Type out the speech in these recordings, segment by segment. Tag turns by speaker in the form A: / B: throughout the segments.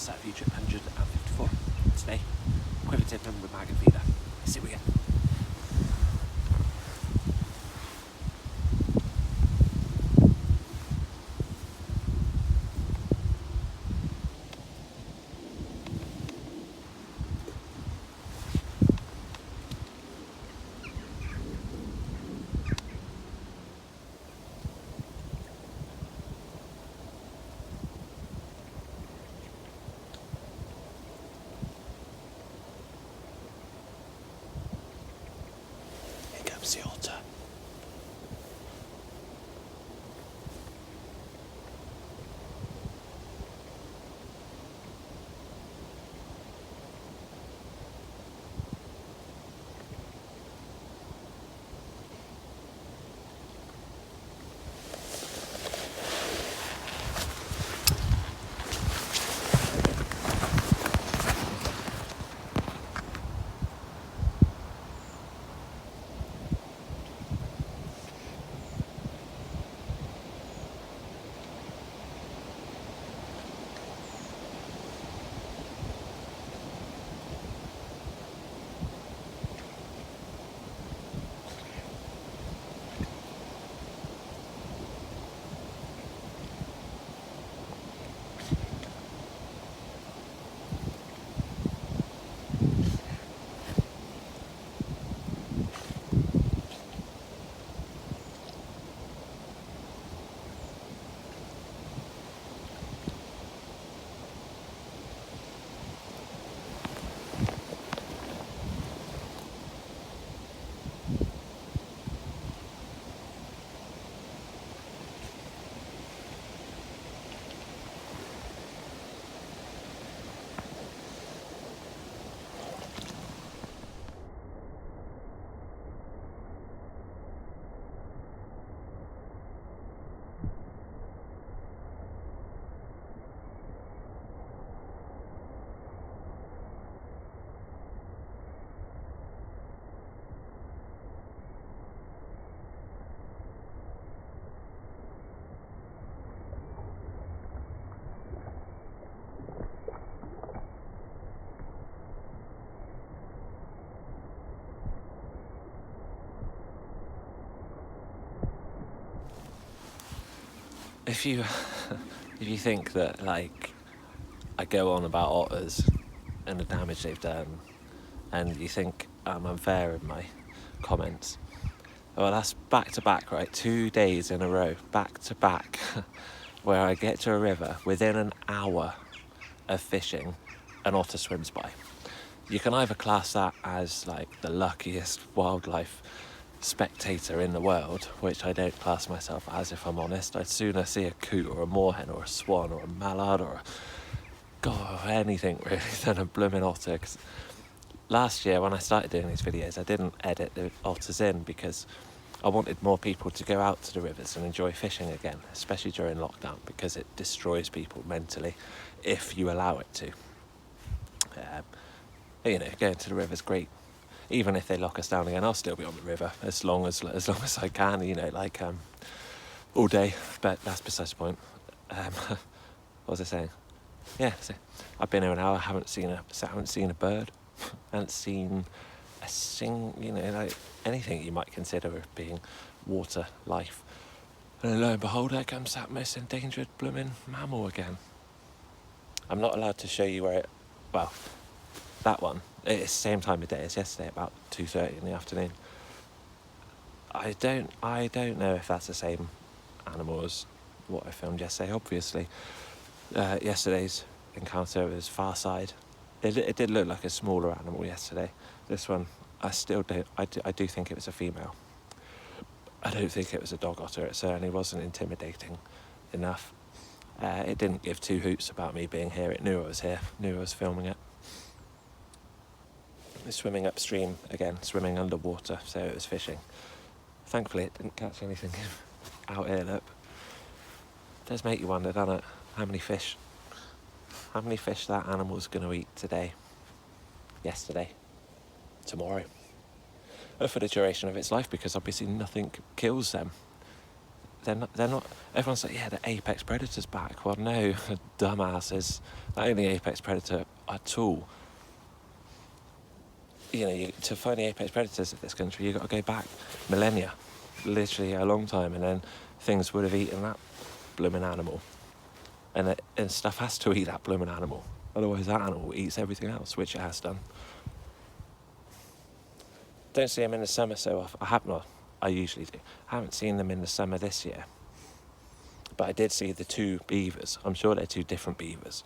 A: just out of view trip 154. Today, quiver tipping with mag and feeder. Let's see what we get. Here comes the otter. If you think that like I go on about otters and the damage they've done, and you think I'm unfair in my comments, well, that's back to back, right? 2 days in a row, back to back, where I get to a river within an hour of fishing, an otter swims by. You can either class that as like the luckiest wildlife spectator in the world, which I don't class myself as, if I'm honest. I'd sooner see a coot or a moorhen or a swan or a mallard or anything really than a blooming otter. 'Cause last year when I started doing these videos, I didn't edit the otters in because I wanted more people to go out to the rivers and enjoy fishing again, especially during lockdown, because it destroys people mentally if you allow it to. Going to the river's great. Even if they lock us down again, I'll still be on the river as long as I can, all day. But that's besides the point. What was I saying? Yeah, so I've been here an hour. Haven't seen a bird. Haven't seen anything you might consider of being water life. And lo and behold, there comes that most endangered blooming mammal again. I'm not allowed to show you where it. Well, that one. It's the same time of day as yesterday, about 2:30 in the afternoon. I don't know if that's the same animal as what I filmed yesterday. Obviously, yesterday's encounter was far side. It did look like a smaller animal yesterday. This one, I still don't. I do think it was a female. I don't think it was a dog otter. It certainly wasn't intimidating enough. It didn't give two hoots about me being here. It knew I was here. Knew I was filming it. Swimming upstream again, swimming underwater, so it was fishing. Thankfully it didn't catch anything out here. Look, it does make you wonder, doesn't it, how many fish that animal's going to eat today, yesterday, tomorrow, and for the duration of its life, because obviously nothing kills them. they're not. Everyone's like, yeah, the apex predator's back. Well, no, dumbasses. Not only apex predator at all. To find the apex predators of this country, you've got to go back millennia, literally a long time, and then things would have eaten that blooming animal. And stuff has to eat that blooming animal. Otherwise, that animal eats everything else, which it has done. Don't see them in the summer so often. I usually do. I haven't seen them in the summer this year. But I did see the two beavers. I'm sure they're two different beavers.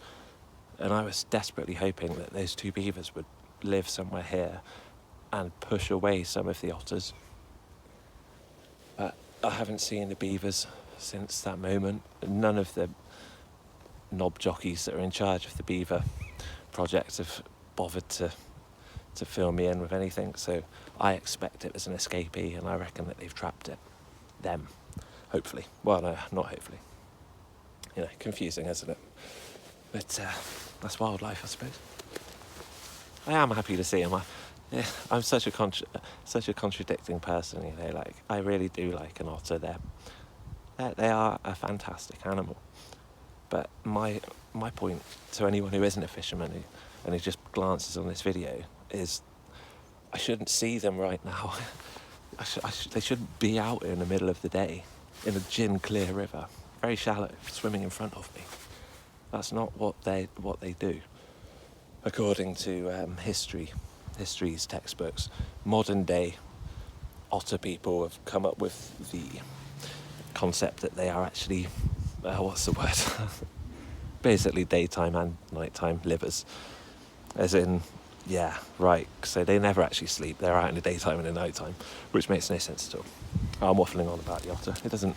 A: And I was desperately hoping that those two beavers would live somewhere here and push away some of the otters. But I haven't seen the beavers since that moment. None of the knob jockeys that are in charge of the beaver project have bothered to fill me in with anything, so I expect it was an escapee, and I reckon that they've trapped it. Them. Hopefully. Well, no, not hopefully. Confusing, isn't it? But that's wildlife, I suppose. I am happy to see them. I'm such a contradicting person, like, I really do like an otter. They are a fantastic animal. But my point to anyone who isn't a fisherman and who just glances on this video is, I shouldn't see them right now. They shouldn't be out in the middle of the day in a gin clear river, very shallow, swimming in front of me. That's not what they do. According to history's textbooks, modern day otter people have come up with the concept that they are actually, what's the word? Basically daytime and nighttime livers. As in, yeah, right, so they never actually sleep. They're out in the daytime and the nighttime, which makes no sense at all. I'm waffling on about the otter. It doesn't...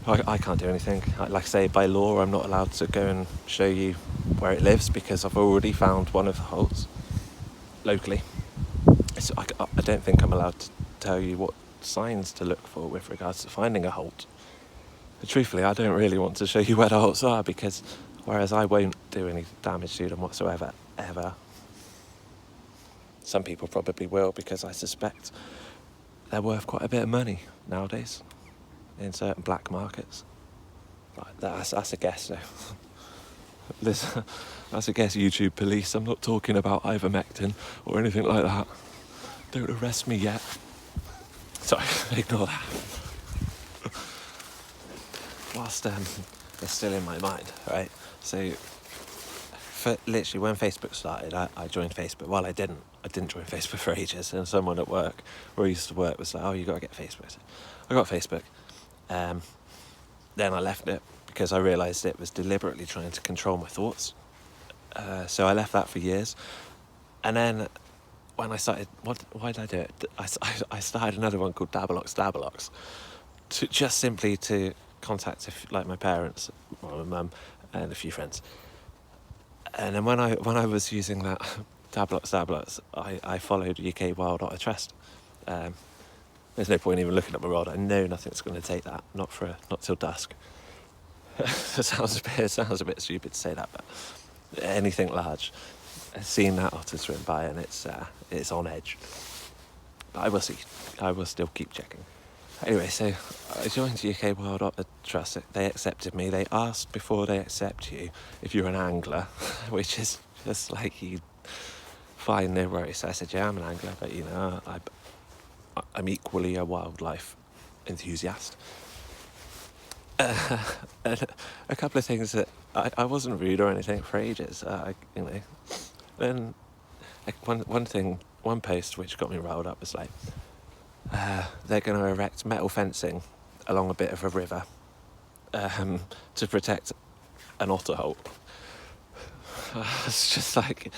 A: I can't do anything. Like I say, by law, I'm not allowed to go and show you where it lives because I've already found one of the holes locally. So I don't think I'm allowed to tell you what signs to look for with regards to finding a holt. But truthfully, I don't really want to show you where the holts are because whereas I won't do any damage to them whatsoever, ever, some people probably will because I suspect they're worth quite a bit of money nowadays in certain black markets. Right, that's a guess though. That's a guess, YouTube police. I'm not talking about ivermectin or anything like that. Don't arrest me yet. Sorry, ignore that. Whilst it's still in my mind, right? So, literally when Facebook started, I joined Facebook. Well, I didn't join Facebook for ages, and someone at work, where I used to work, was like, oh, you got to get Facebook. So I got Facebook. Then I left it because I realised it was deliberately trying to control my thoughts. So I left that for years. And then when I started, why did I do it? I started another one called Dabbleox, just simply to contact my parents, my mum, and a few friends. And then when I was using that Dabbleox, I followed UK Wild Otter Trust. There's no point even looking at my rod. I know nothing's going to take that, not till dusk. It sounds a bit stupid to say that, but anything large, I've seen that otter swim by, and it's on edge. But I will see. I will still keep checking. Anyway, so I joined UK Wild Otter Trust. They accepted me. They asked before they accept you if you're an angler, which is just like, you fine, no worries. So I said, yeah, I'm an angler, but I'm equally a wildlife enthusiast. And a couple of things that I wasn't rude or anything for ages, and one post which got me riled up was like, they're going to erect metal fencing along a bit of a river to protect an otter holt. It's just like,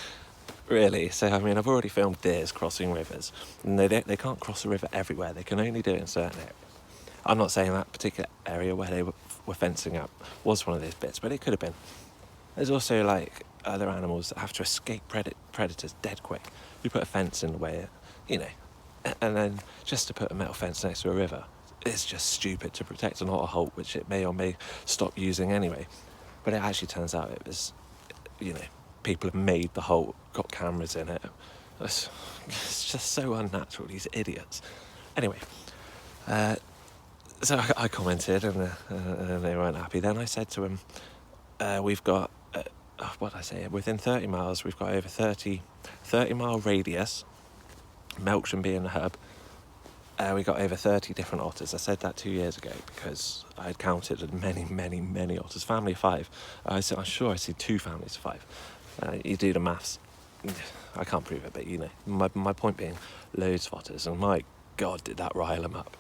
A: really? So, I mean, I've already filmed deers crossing rivers, and they can't cross a river everywhere. They can only do it in certain areas. I'm not saying that particular area where they were fencing up was one of those bits, but it could have been. There's also, like, other animals that have to escape predators dead quick. You put a fence in the way, and then just to put a metal fence next to a river, it's just stupid to protect an otter holt, which it may or may stop using anyway. But it actually turns out it was, people have made the holt, got cameras in it. It's just so unnatural, these idiots. Anyway, So I commented, and they weren't happy. Then I said to him, we've got, what did I say, within 30 miles, we've got over 30-mile radius, Melksham being the hub. We got over 30 different otters. I said that 2 years ago because I had counted many, many, many otters. Family of 5. I said, I'm sure I see 2 families of 5. You do the maths. I can't prove it, but you know. My point being, loads of otters. And my God, did that rile them up.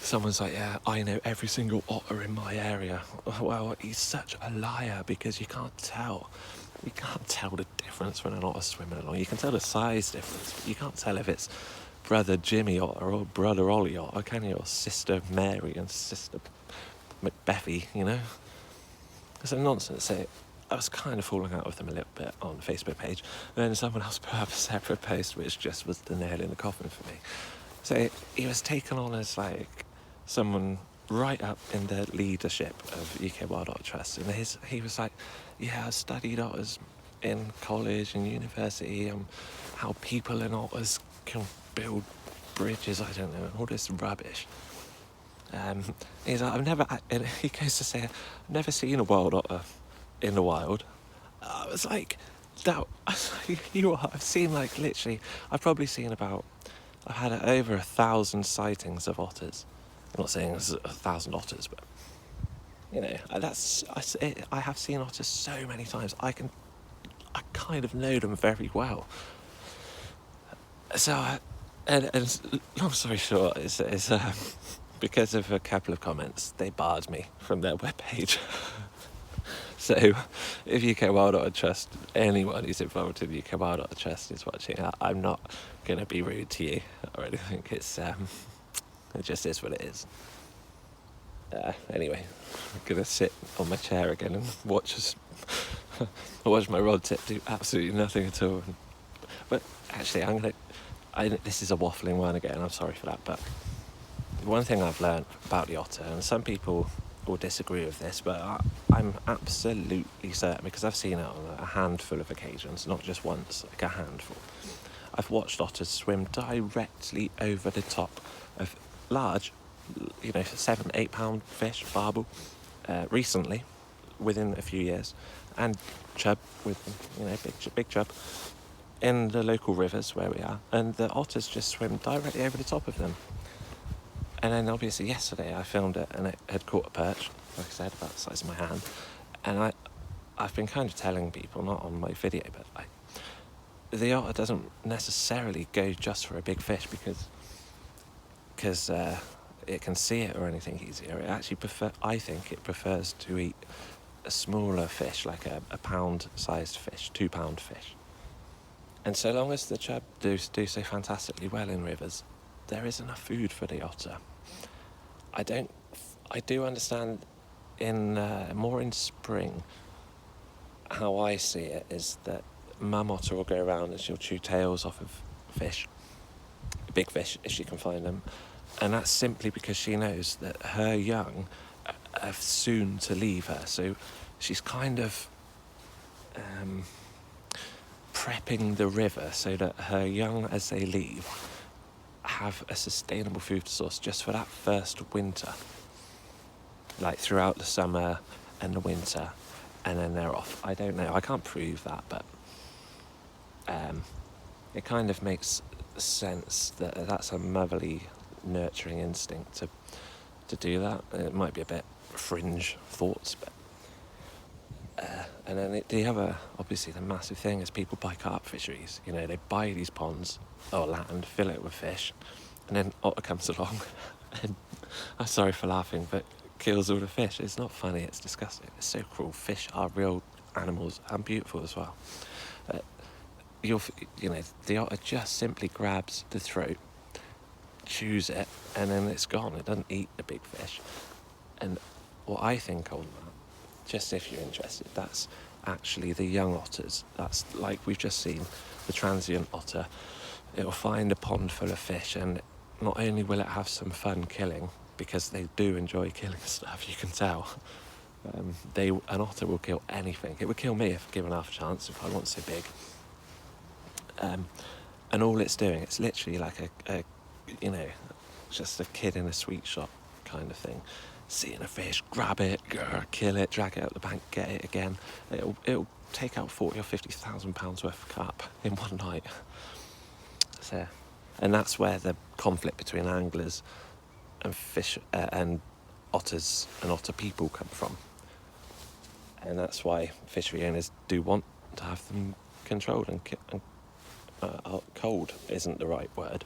A: Someone's like, yeah, I know every single otter in my area. Well, he's such a liar because you can't tell. You can't tell the difference when an otter's swimming along. You can tell the size difference, but you can't tell if it's brother Jimmy Otter or brother Ollie Otter, can you? Or sister Mary and sister Macbethy, you know? It's a nonsense. So I was kind of falling out with them a little bit on the Facebook page. And then someone else put up a separate post which just was the nail in the coffin for me. So he was taken on as like someone right up in the leadership of UK Wild Otter Trust. And he was like, yeah, I studied otters in college and university, and how people and otters can build bridges, I don't know, and all this rubbish. He's like, he goes to say, I've never seen a wild otter in the wild. I was like, I've seen like literally, I've had over 1,000 sightings of otters. I'm not saying there's 1,000 otters, but you know, I have seen otters so many times. I kind of know them very well. So, and long story short, is because of a couple of comments, they barred me from their webpage. So, if UK Wild Otter Trust, anyone who's involved in the UK Wild Otter Trust is watching, I'm not going to be rude to you or anything. It just is what it is. Anyway, I'm going to sit on my chair again and watch my rod tip do absolutely nothing at all. But actually, this is a waffling one again, I'm sorry for that, but one thing I've learned about the otter, and some people will disagree with this, but I'm absolutely certain, because I've seen it on a handful of occasions, not just once, like a handful. I've watched otters swim directly over the top of large, 7-8 pound fish, barbel, recently, within a few years, and chub with them, big chub, in the local rivers where we are, and the otters just swim directly over the top of them. And then obviously yesterday I filmed it and it had caught a perch, like I said, about the size of my hand. And I've been kind of telling people, not on my video, but the otter doesn't necessarily go just for a big fish because it can see it or anything easier. It actually I think it prefers to eat a smaller fish, like a pound-sized fish, 2-pound fish. And so long as the chub do so fantastically well in rivers, there is enough food for the otter. I do understand more in spring, how I see it is that mum otter will go around and she'll chew tails off of fish, big fish if she can find them, and that's simply because she knows that her young are soon to leave her, so she's kind of prepping the river so that her young, as they leave, have a sustainable food source just for that first winter, like throughout the summer and the winter, and then they're off. I don't know, I can't prove that, but it kind of makes sense that that's a motherly nurturing instinct to do that. It might be a bit fringe thoughts, but and then the other, obviously the massive thing is people buy carp fisheries. They buy these ponds or land, fill it with fish, and then otter comes along and I'm sorry for laughing, but kills all the fish. It's not funny, it's disgusting. It's so cruel. Fish are real animals and beautiful as well. The otter just simply grabs the throat, chews it, and then it's gone. It doesn't eat the big fish. And what I think on that, just if you're interested, that's actually the young otters. That's like we've just seen, the transient otter. It'll find a pond full of fish, and not only will it have some fun killing, because they do enjoy killing stuff, you can tell. An otter will kill anything. It would kill me if given half a chance, if I want so big. And all it's doing, it's literally like just a kid in a sweet shop kind of thing. Seeing a fish, grab it, kill it, drag it up the bank, get it again. It'll take out 40 or 50,000 pounds worth of carp in one night. So, and that's where the conflict between anglers and fish and otters and otter people come from. And that's why fishery owners do want to have them controlled and cold isn't the right word.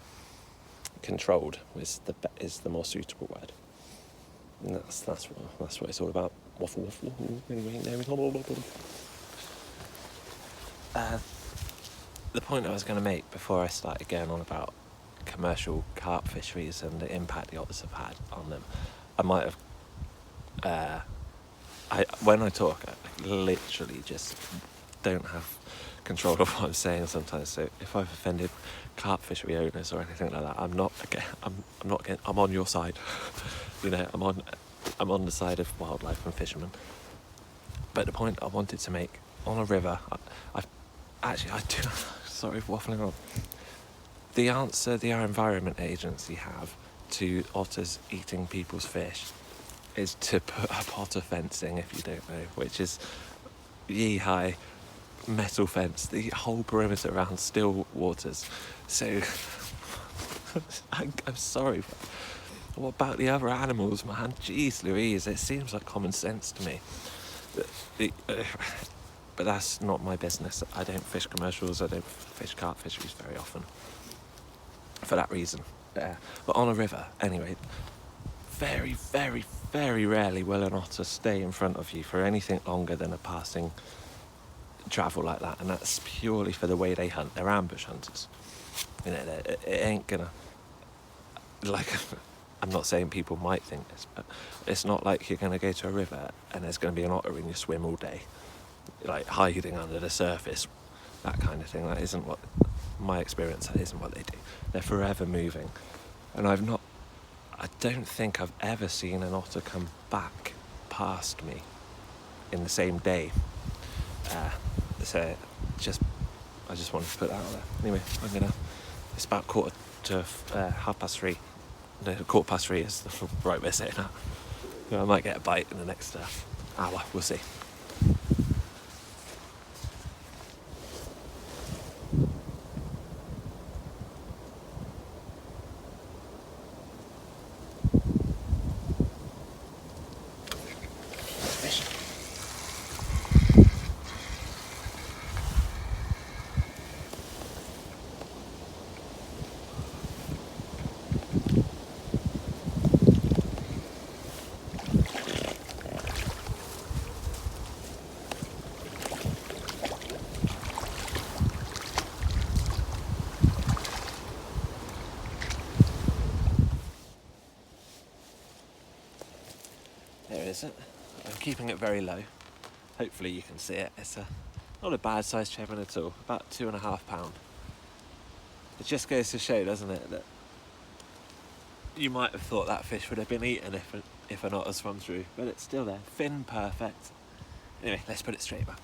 A: Controlled is the more suitable word. And that's what it's all about. Waffle. The point I was going to make before I started going on about commercial carp fisheries and the impact the otters have had on them, I might have. When I talk, I literally just don't have control of what I'm saying sometimes. So if I've offended carp fishery owners or anything like that, I'm on your side. I'm on the side of wildlife and fishermen. But the point I wanted to make on a river, I do. Sorry for waffling on. The answer the Environment Agency have to otters eating people's fish is to put up otter fencing, if you don't know, which is knee-high metal fence, the whole perimeter around still waters. So I'm sorry, but what about the other animals, man? Jeez Louise, it seems like common sense to me. But that's not my business. I don't fish commercials, I don't fish carp fisheries very often for that reason. But on a river, anyway, very, very, very rarely will an otter stay in front of you for anything longer than a passing travel like that, and that's purely for the way they hunt. They're ambush hunters. It ain't gonna, like, I'm not saying people might think this, but it's not like you're gonna go to a river and there's gonna be an otter in your swim all day, like hiding under the surface, that kind of thing. That isn't what my experience. That isn't what they do. They're forever moving, and I don't think I've ever seen an otter come back past me in the same day. So I just wanted to put that out there. Anyway, it's about 3:15. No, 3:15 is the right way of saying that. I might get a bite in the next hour, we'll see. There is it. I'm keeping it very low. Hopefully you can see it. It's not a bad sized chevron at all. About 2.5 pounds. It just goes to show, doesn't it, that you might have thought that fish would have been eaten if an otter swum through, but it's still there. Fin perfect. Anyway, let's put it straight back.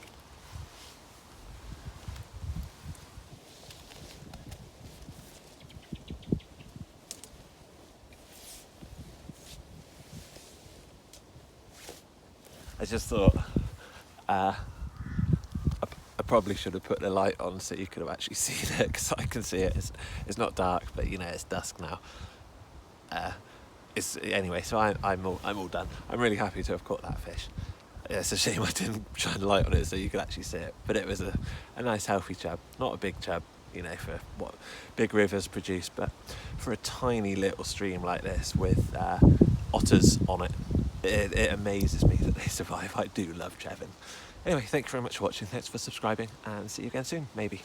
A: I just thought I probably should have put the light on so you could have actually seen it, because I can see it. It's not dark, but it's dusk now. Anyway, so I'm all done. I'm really happy to have caught that fish. It's a shame I didn't shine the light on it so you could actually see it, but it was a nice healthy chub, not a big chub, for what big rivers produce, but for a tiny little stream like this with otters on it, it amazes me that they survive. I do love chevin. Anyway, thank you very much for watching. Thanks for subscribing, and see you again soon, maybe.